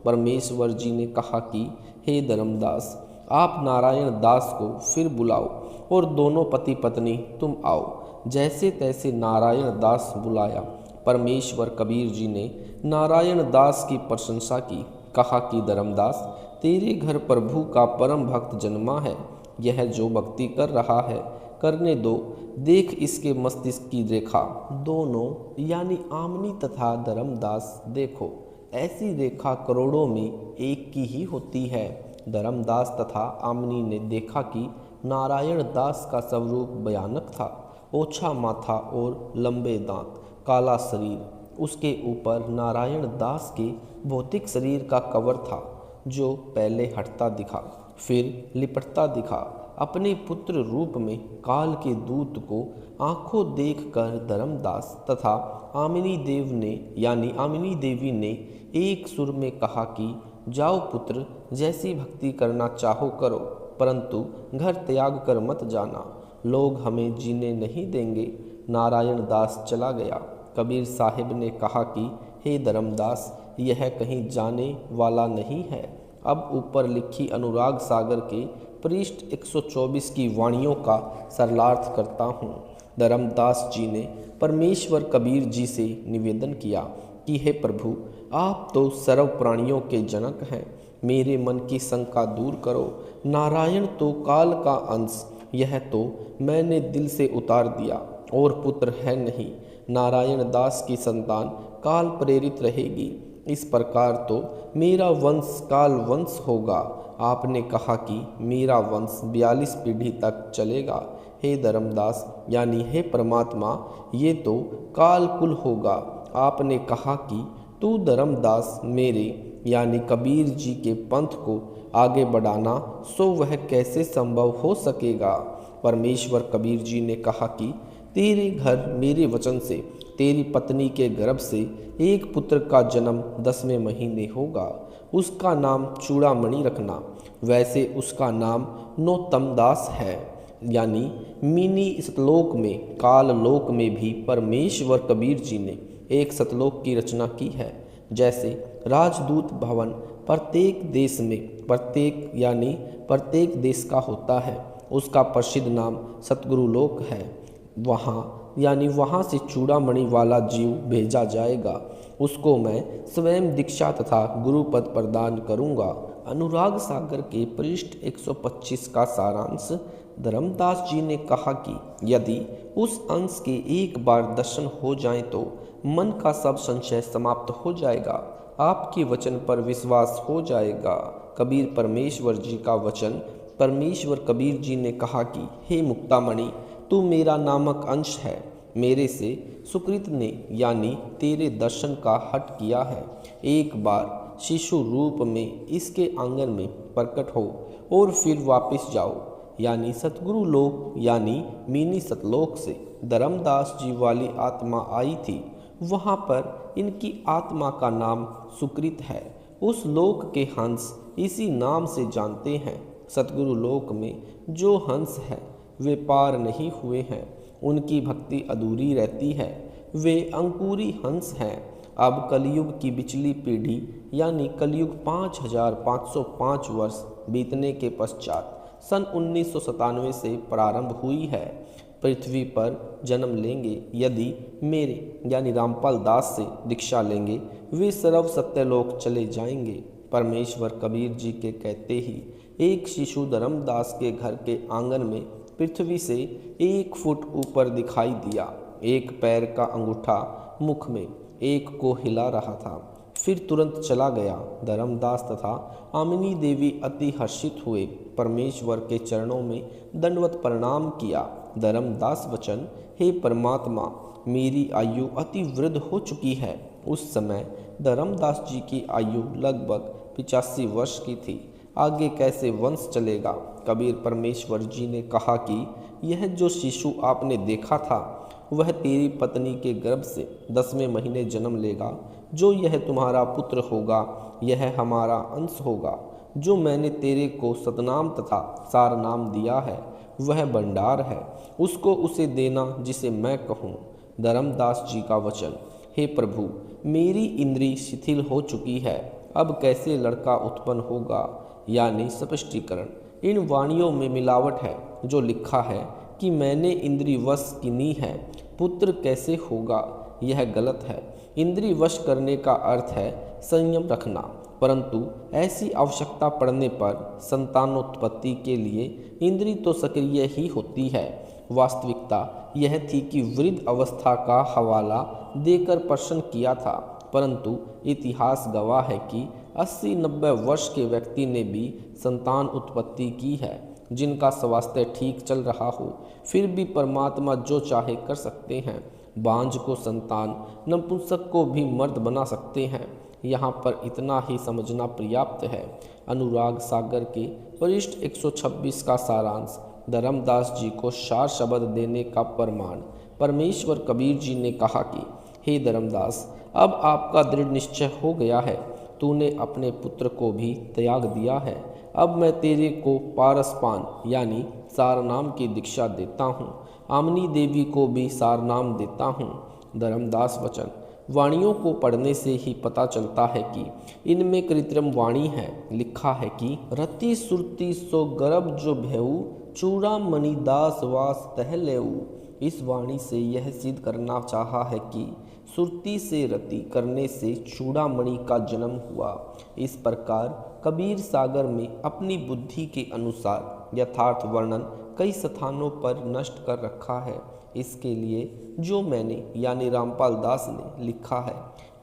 परमेश्वर जी ने कहा कि हे धर्मदास, आप नारायण दास को फिर बुलाओ और दोनों पति पत्नी तुम आओ। जैसे तैसे नारायण दास बुलाया। परमेश्वर कबीर जी ने नारायण दास की प्रशंसा की। कहा कि धर्मदास, तेरे घर प्रभु का परम भक्त जन्मा है। यह जो भक्ति कर रहा है करने दो, देख इसके मस्तिष्क की रेखा। दोनों यानी आमनी तथा धर्मदास देखो, ऐसी रेखा करोड़ों में एक की ही होती है। धर्मदास तथा आमनी ने देखा कि नारायण दास का स्वरूप भयानक था। ओछा माथा और लंबे दांत, काला शरीर। उसके ऊपर नारायण दास के भौतिक शरीर का कवर था, जो पहले हटता दिखा, फिर लिपटता दिखा। अपने पुत्र रूप में काल के दूत को आंखों देखकर धर्मदास तथा आमिनी देव ने यानी आमिनी देवी ने एक सुर में कहा कि जाओ पुत्र, जैसी भक्ति करना चाहो करो, परंतु घर त्याग कर मत जाना, लोग हमें जीने नहीं देंगे। नारायण दास चला गया। कबीर साहिब ने कहा कि हे धर्मदास, यह कहीं जाने वाला नहीं है। अब ऊपर लिखी अनुराग सागर के पृष्ठ 124 की वाणियों का सरलार्थ करता हूँ। धर्मदास जी ने परमेश्वर कबीर जी से निवेदन किया कि हे प्रभु, आप तो सर्व प्राणियों के जनक हैं, मेरे मन की शंका दूर करो। नारायण तो काल का अंश, यह तो मैंने दिल से उतार दिया, और पुत्र है नहीं। नारायण दास की संतान काल प्रेरित रहेगी। इस प्रकार तो मेरा वंश काल वंश होगा। आपने कहा कि मेरा वंश 42 पीढ़ी तक चलेगा। हे धर्मदास यानी हे परमात्मा, ये तो काल कुल होगा। आपने कहा कि तू धर्मदास मेरे यानी कबीर जी के पंथ को आगे बढ़ाना, सो वह कैसे संभव हो सकेगा। परमेश्वर कबीर जी ने कहा कि तेरे घर मेरे वचन से तेरी पत्नी के गर्भ से एक पुत्र का जन्म 10वें महीने होगा। उसका नाम चूड़ामणि रखना। वैसे उसका नाम नौतम दास है, यानी मिनी सतलोक में काल लोक में भी परमेश्वर कबीर जी ने एक सतलोक की रचना की है। जैसे राजदूत भवन प्रत्येक देश में प्रत्येक देश का होता है, उसका प्रसिद्ध नाम सतगुरु लोक है। वहाँ से चूड़ामणि वाला जीव भेजा जाएगा। उसको मैं स्वयं दीक्षा तथा गुरुपद प्रदान करूँगा। अनुराग सागर के पृष्ठ 125 का सारांश। धर्मदास जी ने कहा कि यदि उस अंश के एक बार दर्शन हो जाए तो मन का सब संशय समाप्त हो जाएगा, आपके वचन पर विश्वास हो जाएगा। कबीर परमेश्वर जी का वचन। परमेश्वर कबीर जी ने कहा कि हे मुक्तामणि, तू मेरा नामक अंश है। मेरे से सुकृत ने यानी तेरे दर्शन का हट किया है। एक बार शिशु रूप में इसके आंगन में प्रकट हो और फिर वापस जाओ, यानी सतगुरु लोक यानी मिनी सतलोक से धर्मदास जी वाली आत्मा आई थी। वहाँ पर इनकी आत्मा का नाम सुकृत है। उस लोक के हंस इसी नाम से जानते हैं। सतगुरु लोक में जो हंस है वे पार नहीं हुए हैं, उनकी भक्ति अधूरी रहती है। वे अंकुरी हंस हैं। अब कलयुग की पिछली पीढ़ी यानी कलयुग 5505 वर्ष बीतने के पश्चात सन 1997 से प्रारंभ हुई है। पृथ्वी पर जन्म लेंगे। यदि मेरे यानी रामपाल दास से दीक्षा लेंगे, वे सर्व सत्यलोक चले जाएंगे। परमेश्वर कबीर जी के कहते ही एक शिशु धर्मदास के घर के आंगन में पृथ्वी से 1 फुट ऊपर दिखाई दिया। एक पैर का अंगूठा मुख में, एक को हिला रहा था, फिर तुरंत चला गया। धर्मदास तथा आमिनी देवी अति हर्षित हुए, परमेश्वर के चरणों में दंडवत प्रणाम किया। धर्मदास वचन, हे परमात्मा, मेरी आयु अति वृद्ध हो चुकी है। उस समय धर्मदास जी की आयु लगभग 85 वर्ष की थी। आगे कैसे वंश चलेगा? कबीर परमेश्वर जी ने कहा कि यह जो शिशु आपने देखा था वह तेरी पत्नी के गर्भ से 10वें महीने जन्म लेगा। जो यह तुम्हारा पुत्र होगा यह हमारा अंश होगा। जो मैंने तेरे को सतनाम तथा सार नाम दिया है वह भंडार है, उसको उसे देना जिसे मैं कहूँ। धर्मदास जी का वचन, हे प्रभु, मेरी इंद्री शिथिल हो चुकी है, अब कैसे लड़का उत्पन्न होगा? यानी स्पष्टीकरण, इन वाणियों में मिलावट है। जो लिखा है कि मैंने इंद्री वश किनी है, पुत्र कैसे होगा, यह गलत है। इंद्री वश करने का अर्थ है संयम रखना, परंतु ऐसी आवश्यकता पड़ने पर संतानोत्पत्ति के लिए इंद्री तो सक्रिय ही होती है। वास्तविकता यह थी कि वृद्ध अवस्था का हवाला देकर प्रश्न किया था, परंतु इतिहास गवाह है कि 80-90 वर्ष के व्यक्ति ने भी संतान उत्पत्ति की है। जिनका स्वास्थ्य ठीक चल रहा हो, फिर भी परमात्मा जो चाहे कर सकते हैं। बांझ को संतान, नपुंसक को भी मर्द बना सकते हैं। यहाँ पर इतना ही समझना पर्याप्त है। अनुराग सागर के पृष्ठ 126 का सारांश, धर्मदास जी को सार शब्द देने का प्रमाण। परमेश्वर कबीर जी ने कहा कि हे धर्मदास, अब आपका दृढ़ निश्चय हो गया है, तूने अपने पुत्र को भी त्याग दिया है। अब मैं तेरे को पारसपान यानी सारनाम की दीक्षा देता हूँ। आमनी देवी को भी सारनाम देता हूँ। धर्मदास वचन, वाणियों को पढ़ने से ही पता चलता है कि इनमें कृत्रिम वाणी है। लिखा है कि रति सुरती सो गर्भ जो भेऊ, चूड़ा मणिदास वास तह लेऊ। इस वाणी से यह सिद्ध करना चाहा है कि सुरती से रति करने से चूड़ामणि का जन्म हुआ। इस प्रकार कबीर सागर में अपनी बुद्धि के अनुसार यथार्थ वर्णन कई स्थानों पर नष्ट कर रखा है। इसके लिए जो मैंने यानी रामपाल दास ने लिखा है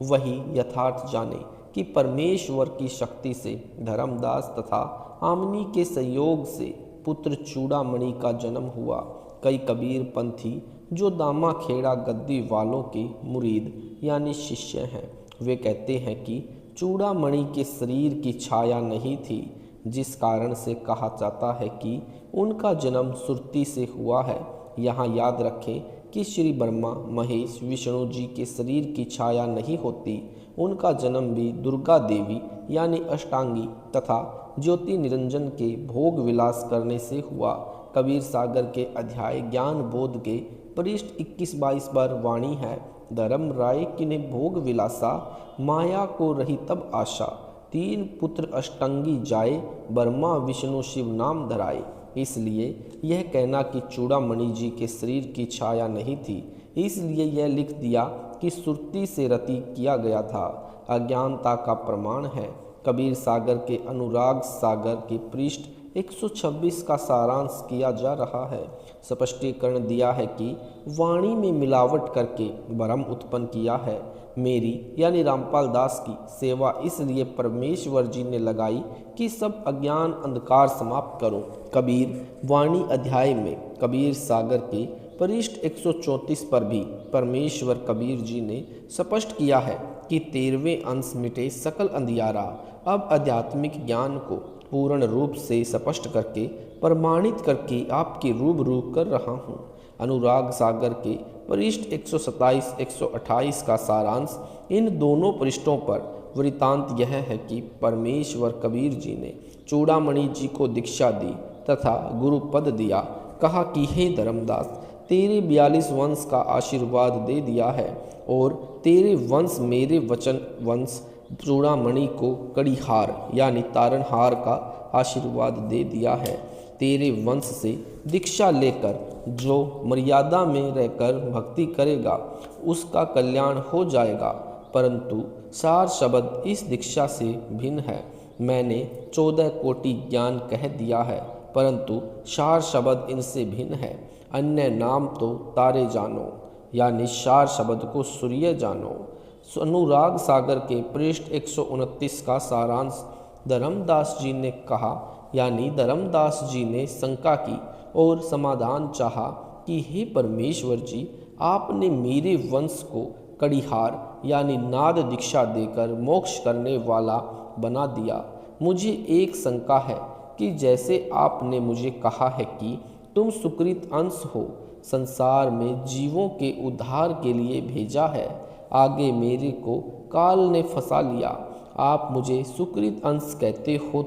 वही यथार्थ जाने कि परमेश्वर की शक्ति से धर्मदास तथा आमनी के संयोग से पुत्र चूड़ामणि का जन्म हुआ। कई कबीर पंथी जो दामा खेड़ा गद्दी वालों के मुरीद यानी शिष्य हैं, वे कहते हैं कि चूड़ामणि के शरीर की छाया नहीं थी, जिस कारण से कहा जाता है कि उनका जन्म सुरती से हुआ है। यहाँ याद रखें कि श्री ब्रह्मा महेश विष्णु जी के शरीर की छाया नहीं होती। उनका जन्म भी दुर्गा देवी यानी अष्टांगी तथा ज्योति निरंजन के भोग विलास करने से हुआ। कबीर सागर के अध्याय ज्ञान बोध के पृष्ठ 21-22 पर वाणी है, धर्म राय किने भोग विलासा, माया को रही तब आशा। 3 पुत्र अष्टांगी जाए, ब्रह्मा विष्णु शिव नाम धराए। इसलिए यह कहना कि चूड़ामणि जी के शरीर की छाया नहीं थी, इसलिए यह लिख दिया कि सुरती से रति किया गया था, अज्ञानता का प्रमाण है। कबीर सागर के अनुराग सागर के पृष्ठ 126 का सारांश किया जा रहा है। स्पष्टीकरण दिया है कि वाणी में मिलावट करके भ्रम उत्पन्न किया है। मेरी यानी रामपाल दास की सेवा इसलिए परमेश्वर जी ने लगाई कि सब अज्ञान अंधकार समाप्त करो। कबीर वाणी अध्याय में कबीर सागर के पृष्ठ 134 पर भी परमेश्वर कबीर जी ने स्पष्ट किया है कि 13वें अंश मिटे सकल अंधियारा। अब आध्यात्मिक ज्ञान को पूर्ण रूप से स्पष्ट करके प्रमाणित करके आपके रूबरू कर रहा हूँ। अनुराग सागर के पृष्ठ 127-128 का सारांश। इन दोनों पृष्ठों पर वृत्तांत यह है कि परमेश्वर कबीर जी ने चूड़ामणि जी को दीक्षा दी तथा गुरुपद दिया। कहा कि हे धर्मदास, तेरे 42 वंश का आशीर्वाद दे दिया है और तेरे वंश मेरे वचन वंश चूड़ामणि को कड़ीहार यानी तारणहार का आशीर्वाद दे दिया है। तेरे वंश से दीक्षा लेकर जो मर्यादा में रहकर भक्ति करेगा उसका कल्याण हो जाएगा, परंतु सार शब्द इस दीक्षा से भिन्न है। मैंने 14 कोटि ज्ञान कह दिया है, परंतु सार शब्द इनसे भिन्न है। अन्य नाम तो तारे जानो, यानी सार शब्द को सूर्य जानो। अनुराग सागर के पृष्ठ 129 का सारांश धर्मदास जी ने कहा, यानी धर्मदास जी ने शंका की और समाधान चाहा कि हे परमेश्वर जी, आपने मेरे वंश को कड़िहार यानी नाद दीक्षा देकर मोक्ष करने वाला बना दिया। मुझे एक शंका है कि जैसे आपने मुझे कहा है कि तुम सुकृत अंश हो, संसार में जीवों के उद्धार के लिए भेजा है, आगे मेरे को काल ने फंसा लिया। आप मुझे सुकृत अंश कहते हो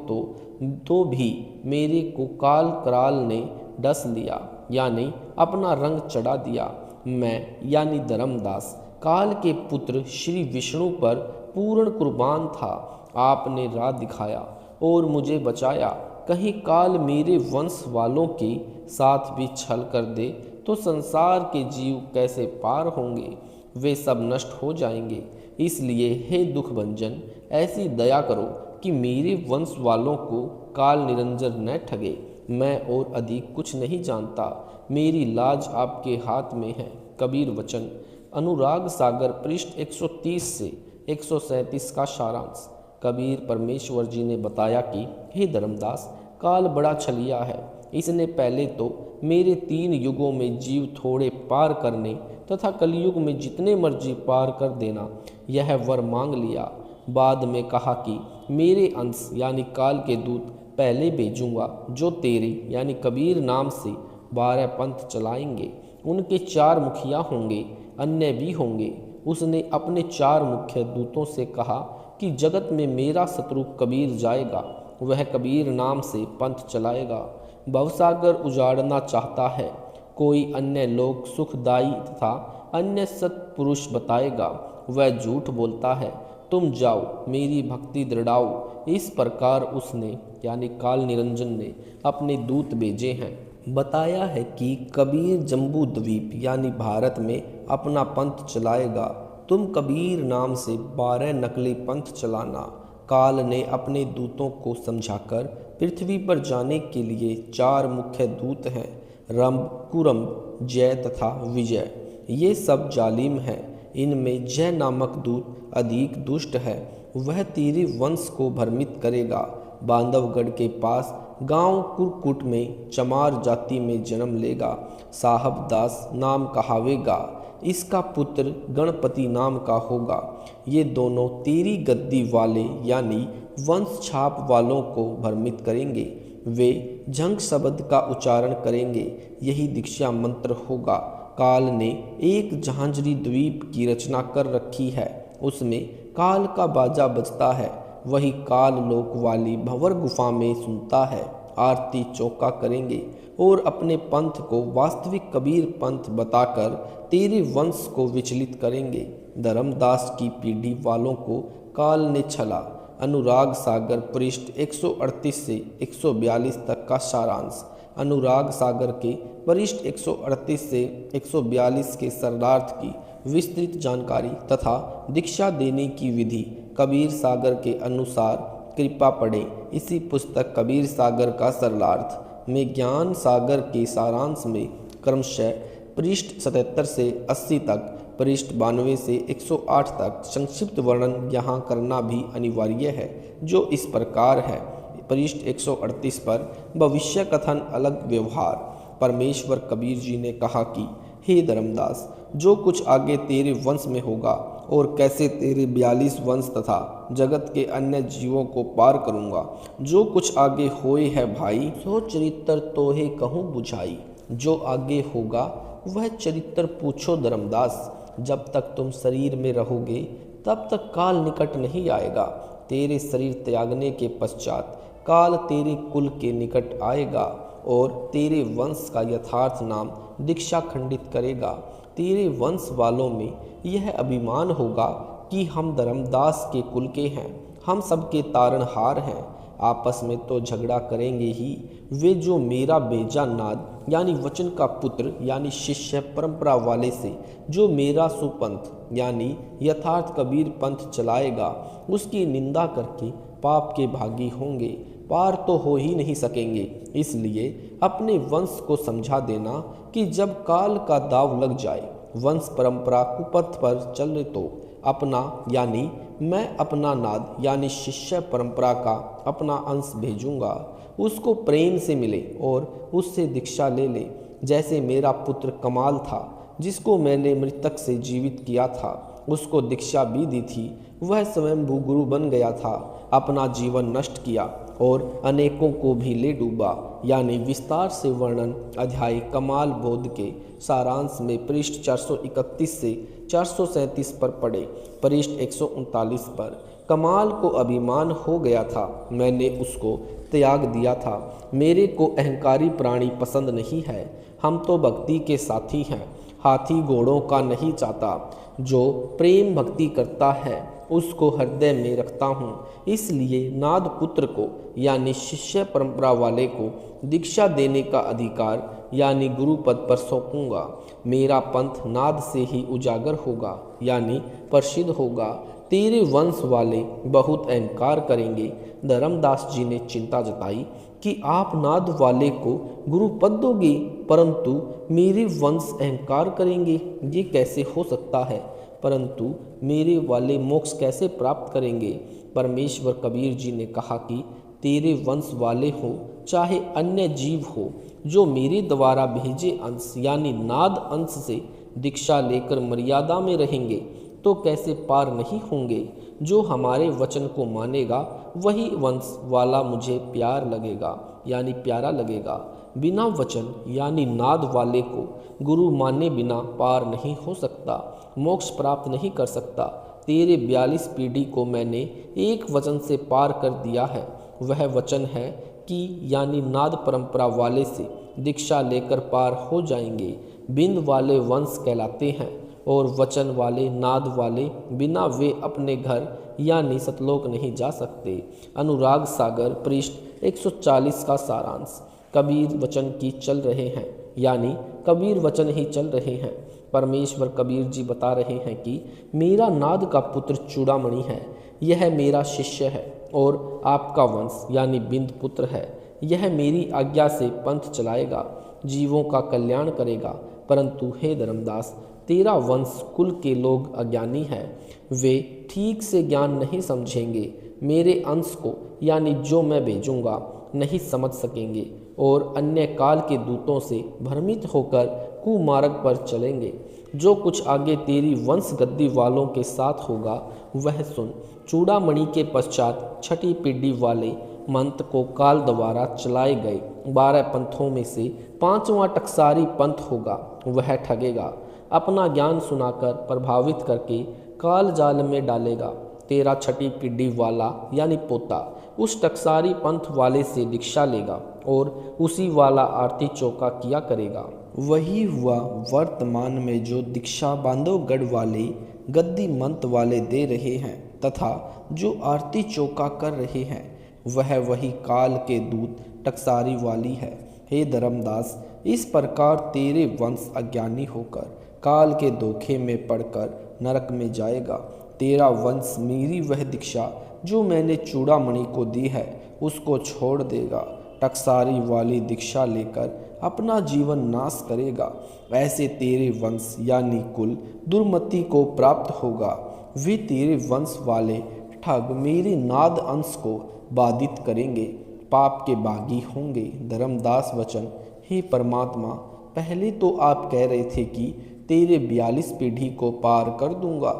तो भी मेरे को काल कराल ने डस लिया, यानी अपना रंग चढ़ा दिया। मैं यानी धर्मदास काल के पुत्र श्री विष्णु पर पूर्ण कुर्बान था। आपने राह दिखाया और मुझे बचाया। कहीं काल मेरे वंश वालों के साथ भी छल कर दे तो संसार के जीव कैसे पार होंगे, वे सब नष्ट हो जाएंगे। इसलिए हे दुख भंजन, ऐसी दया करो कि मेरे वंश वालों को काल निरंजन न ठगे। मैं और अधिक कुछ नहीं जानता, मेरी लाज आपके हाथ में है। कबीर वचन। अनुराग सागर पृष्ठ 130 से 137 का सारांश। कबीर परमेश्वर जी ने बताया कि हे धर्मदास, काल बड़ा छलिया है। इसने पहले तो मेरे 3 युगों में जीव थोड़े पार करने तथा कलयुग में जितने मर्जी पार कर देना, यह वर मांग लिया। बाद में कहा कि मेरे अंश यानी काल के दूत पहले भेजूंगा, जो तेरे यानी कबीर नाम से 12 पंथ चलाएंगे। उनके 4 मुखिया होंगे, अन्य भी होंगे। उसने अपने 4 मुख्य दूतों से कहा कि जगत में मेरा शत्रु कबीर जाएगा, वह कबीर नाम से पंथ चलाएगा। भवसागर उजाड़ना चाहता है, कोई अन्य लोग सुखदायी तथा अन्य सत्पुरुष बताएगा, वह झूठ बोलता है। तुम जाओ, मेरी भक्ति दृढ़ाओ। इस प्रकार उसने यानी काल निरंजन ने अपने दूत भेजे हैं। बताया है कि कबीर जम्बू द्वीप यानी भारत में अपना पंथ चलाएगा। तुम कबीर नाम से 12 नकली पंथ चलाना। काल ने अपने दूतों को समझाकर पृथ्वी पर जाने के लिए 4 मुख्य दूत हैं, रंभ, कुरम्भ, जय तथा विजय। ये सब जालिम हैं। इनमें जय नामक दूत अधिक दुष्ट है, वह तेरे वंश को भ्रमित करेगा। बांधवगढ़ के पास गांव कुरकुट में चमार जाति में जन्म लेगा। साहब दास नाम कहावेगा। इसका पुत्र गणपति नाम का होगा। ये दोनों तेरी गद्दी वाले यानी वंश छाप वालों को भ्रमित करेंगे। वे झंग शब्द का उच्चारण करेंगे, यही दीक्षा मंत्र होगा। काल ने एक झांझरी द्वीप की रचना कर रखी है, उसमें काल का बाजा बजता है। वही काल लोक वाली भंवर गुफा में सुनता है। आरती चौका करेंगे और अपने पंथ को वास्तविक कबीर पंथ बताकर तेरे वंश को विचलित करेंगे। धर्मदास की पीढ़ी वालों को काल ने छला। अनुराग सागर पृष्ठ 138 से 142 तक का सारांश। अनुराग सागर के पृष्ठ 138 से 142 के शरणार्थ की विस्तृत जानकारी तथा दीक्षा देने की विधि कबीर सागर के अनुसार कृपा पढ़ें। इसी पुस्तक कबीर सागर का सरलार्थ में ज्ञान सागर के सारांश में क्रमशः पृष्ठ 77 से 80 तक, पृष्ठ 92 से 108 तक संक्षिप्त वर्णन यहाँ करना भी अनिवार्य है, जो इस प्रकार है। पृष्ठ 138 पर भविष्य कथन अलग व्यवहार। परमेश्वर कबीर जी ने कहा कि हे धर्मदास, जो कुछ आगे तेरे वंश में होगा और कैसे तेरे 42 वंश तथा जगत के अन्य जीवों को पार करूँगा, जो कुछ आगे होए है भाई, सो चरित्र तोहे कहूँ बुझाई। जो आगे होगा वह चरित्र पूछो धर्मदास। जब तक तुम शरीर में रहोगे तब तक काल निकट नहीं आएगा। तेरे शरीर त्यागने के पश्चात काल तेरे कुल के निकट आएगा और तेरे वंश का यथार्थ नाम दीक्षा खंडित करेगा। तेरे वंश वालों में यह अभिमान होगा कि हम धर्मदास के कुल के हैं, हम सबके तारणहार हैं। आपस में तो झगड़ा करेंगे ही। वे जो मेरा बेजा नाद यानी वचन का पुत्र यानी शिष्य परंपरा वाले से जो मेरा सुपंथ यानी यथार्थ कबीर पंथ चलाएगा, उसकी निंदा करके पाप के भागी होंगे, पार तो हो ही नहीं सकेंगे। इसलिए अपने वंश को समझा देना कि जब काल का दाव लग जाए, वंश परंपरा कुपथ पर चले तो अपना यानी मैं अपना नाद यानी शिष्य परंपरा का अपना अंश भेजूंगा। उसको प्रेम से मिले और उससे दीक्षा ले ले। जैसे मेरा पुत्र कमाल था जिसको मैंने मृतक से जीवित किया था, उसको दीक्षा भी दी थी। वह स्वयं गुरु बन गया था, अपना जीवन नष्ट किया और अनेकों को भी ले डूबा। यानी विस्तार से वर्णन अध्याय कमाल बोध के सारांश में पृष्ठ 431 से 437 पर पढ़े। पृष्ठ 139 पर कमाल को अभिमान हो गया था, मैंने उसको त्याग दिया था। मेरे को अहंकारी प्राणी पसंद नहीं है, हम तो भक्ति के साथी हैं, हाथी घोड़ों का नहीं चाहता। जो प्रेम भक्ति करता है उसको हृदय में रखता हूँ। इसलिए नाद पुत्र को यानी शिष्य परंपरा वाले को दीक्षा देने का अधिकार यानी गुरु पद पर सौंपूंगा। मेरा पंथ नाद से ही उजागर होगा यानी प्रसिद्ध होगा। तेरे वंश वाले बहुत अहंकार करेंगे। धर्मदास जी ने चिंता जताई कि आप नाद वाले को गुरु पद दोगे, परंतु मेरे वंश अहंकार करेंगे, ये कैसे हो सकता है? परंतु मेरे वाले मोक्ष कैसे प्राप्त करेंगे? परमेश्वर कबीर जी ने कहा कि तेरे वंश वाले हो चाहे अन्य जीव हो, जो मेरे द्वारा भेजे अंश यानी नाद अंश से दीक्षा लेकर मर्यादा में रहेंगे तो कैसे पार नहीं होंगे। जो हमारे वचन को मानेगा वही वंश वाला मुझे प्यार लगेगा यानी प्यारा लगेगा। बिना वचन यानी नाद वाले को गुरु माने बिना पार नहीं हो सकता, मोक्ष प्राप्त नहीं कर सकता। तेरे 42 पीढ़ी को मैंने एक वचन से पार कर दिया है। वह वचन है कि यानी नाद परंपरा वाले से दीक्षा लेकर पार हो जाएंगे। बिंद वाले वंश कहलाते हैं और वचन वाले नाद वाले बिना वे अपने घर यानी सतलोक नहीं जा सकते। अनुराग सागर पृष्ठ 140 का सारांश। कबीर वचन की चल रहे हैं यानी कबीर वचन ही चल रहे हैं। परमेश्वर कबीर जी बता रहे हैं कि मेरा नाद का पुत्र चूड़ामणि है, यह मेरा शिष्य है और आपका वंश यानी बिंद पुत्र है। यह मेरी आज्ञा से पंथ चलाएगा, जीवों का कल्याण करेगा। परंतु हे धर्मदास, तेरा वंश कुल के लोग अज्ञानी हैं, वे ठीक से ज्ञान नहीं समझेंगे। मेरे अंश को यानी जो मैं भेजूंगा नहीं समझ सकेंगे और अन्य काल के दूतों से भ्रमित होकर कुमार्ग पर चलेंगे। जो कुछ आगे तेरी वंश गद्दी वालों के साथ होगा वह सुन। चूड़ामणि के पश्चात छठी पीढ़ी वाले मंत्र को काल द्वारा चलाए गए 12 पंथों में से 5वां टकसारी पंथ होगा, वह ठगेगा। अपना ज्ञान सुनाकर प्रभावित करके काल जाल में डालेगा। तेरा छठी पीढ़ी वाला यानी पोता उस टकसारी पंथ वाले से दीक्षा लेगा और उसी वाला आरती चौका किया करेगा। वही हुआ वर्तमान में जो दीक्षा बांधवगढ़ वाले गद्दी मंत वाले दे रहे हैं तथा जो आरती चौका कर रहे हैं, वह वही काल के दूत टकसारी वाली है। हे धर्मदास, इस प्रकार तेरे वंश अज्ञानी होकर काल के धोखे में पड़कर नरक में जाएगा। तेरा वंश मेरी वह दीक्षा जो मैंने चूड़ामणि को दी है उसको छोड़ देगा, टकसारी वाली दीक्षा लेकर अपना जीवन नाश करेगा। ऐसे तेरे वंश यानी कुल दुर्मति को प्राप्त होगा। वे तेरे वंश वाले ठग मेरे नाद अंश को बाधित करेंगे, पाप के बागी होंगे। धर्मदास वचन, हे परमात्मा, पहले तो आप कह रहे थे कि तेरे 42 पीढ़ी को पार कर दूंगा,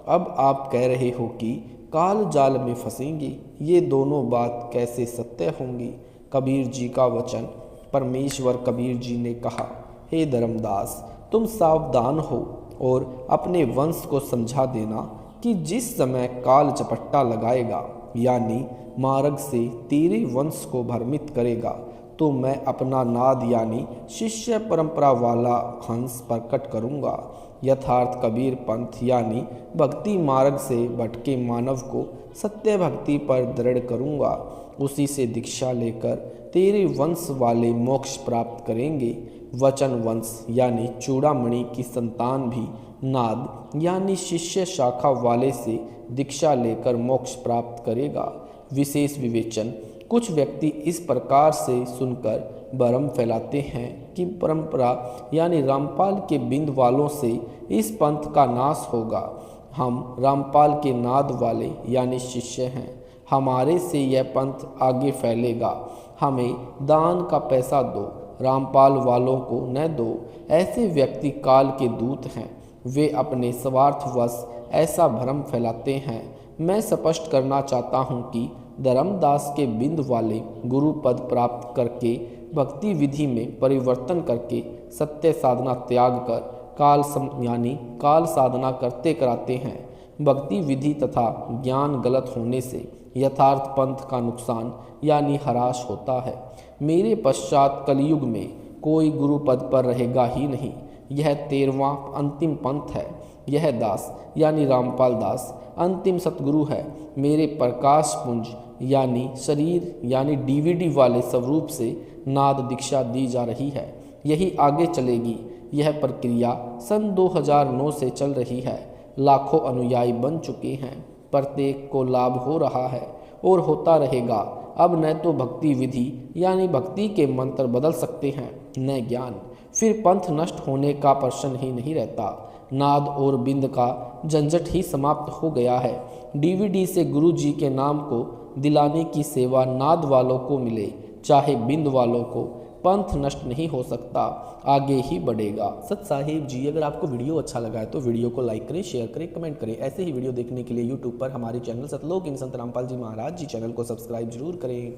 अब आप कह रहे हो कि काल जाल में फंसेंगे। ये दोनों बात कैसे सत्य होंगी? कबीर जी का वचन। परमेश्वर कबीर जी ने कहा, हे धर्मदास, तुम सावधान हो और अपने वंश को समझा देना कि जिस समय काल चपट्टा लगाएगा यानी मार्ग से तेरे वंश को भ्रमित करेगा, तो मैं अपना नाद यानी शिष्य परंपरा वाला हंस प्रकट करूँगा। यथार्थ कबीर पंथ यानी भक्ति मार्ग से भटके मानव को सत्य भक्ति पर दृढ़ करूँगा। उसी से दीक्षा लेकर तेरे वंश वाले मोक्ष प्राप्त करेंगे। वचन वंश यानी चूड़ामणि की संतान भी नाद यानी शिष्य शाखा वाले से दीक्षा लेकर मोक्ष प्राप्त करेगा। विशेष विवेचन, कुछ व्यक्ति इस प्रकार से सुनकर भ्रम फैलाते हैं कि परंपरा यानी रामपाल के बिंद वालों से इस पंथ का नाश होगा। हम रामपाल के नाद वाले यानी शिष्य हैं, हमारे से यह पंथ आगे फैलेगा। हमें दान का पैसा दो, रामपाल वालों को न दो। ऐसे व्यक्ति काल के दूत हैं, वे अपने स्वार्थवश ऐसा भ्रम फैलाते हैं। मैं स्पष्ट करना चाहता हूँ कि धर्मदास के बिंद वाले गुरु पद प्राप्त करके भक्ति विधि में परिवर्तन करके सत्य साधना त्याग कर काल साधना करते कराते हैं। भक्ति विधि तथा ज्ञान गलत होने से यथार्थ पंथ का नुकसान यानी ह्रास होता है। मेरे पश्चात कलयुग में कोई गुरु पद पर रहेगा ही नहीं। यह 13वां अंतिम पंथ है। यह दास यानी रामपाल दास अंतिम सतगुरु है। मेरे प्रकाश पुंज यानी शरीर यानी DVD वाले स्वरूप से नाद दीक्षा दी जा रही है। यही आगे चलेगी। यह प्रक्रिया सन 2009 से चल रही है। लाखों अनुयायी बन चुके हैं, प्रत्येक को लाभ हो रहा है और होता रहेगा। अब न तो भक्ति विधि यानी भक्ति के मंत्र बदल सकते हैं, न ज्ञान। फिर पंथ नष्ट होने का प्रश्न ही नहीं रहता। नाद और बिंद का झंझट ही समाप्त हो गया है। DVD से गुरु जी के नाम को दिलाने की सेवा नाद वालों को मिले चाहे बिंद वालों को, पंथ नष्ट नहीं हो सकता, आगे ही बढ़ेगा। सत साहिब जी, अगर आपको वीडियो अच्छा लगा है तो वीडियो को लाइक करें, शेयर करें, कमेंट करें। ऐसे ही वीडियो देखने के लिए यूट्यूब पर हमारे चैनल सतलोक इन संत रामपाल जी महाराज जी चैनल को सब्सक्राइब जरूर करें।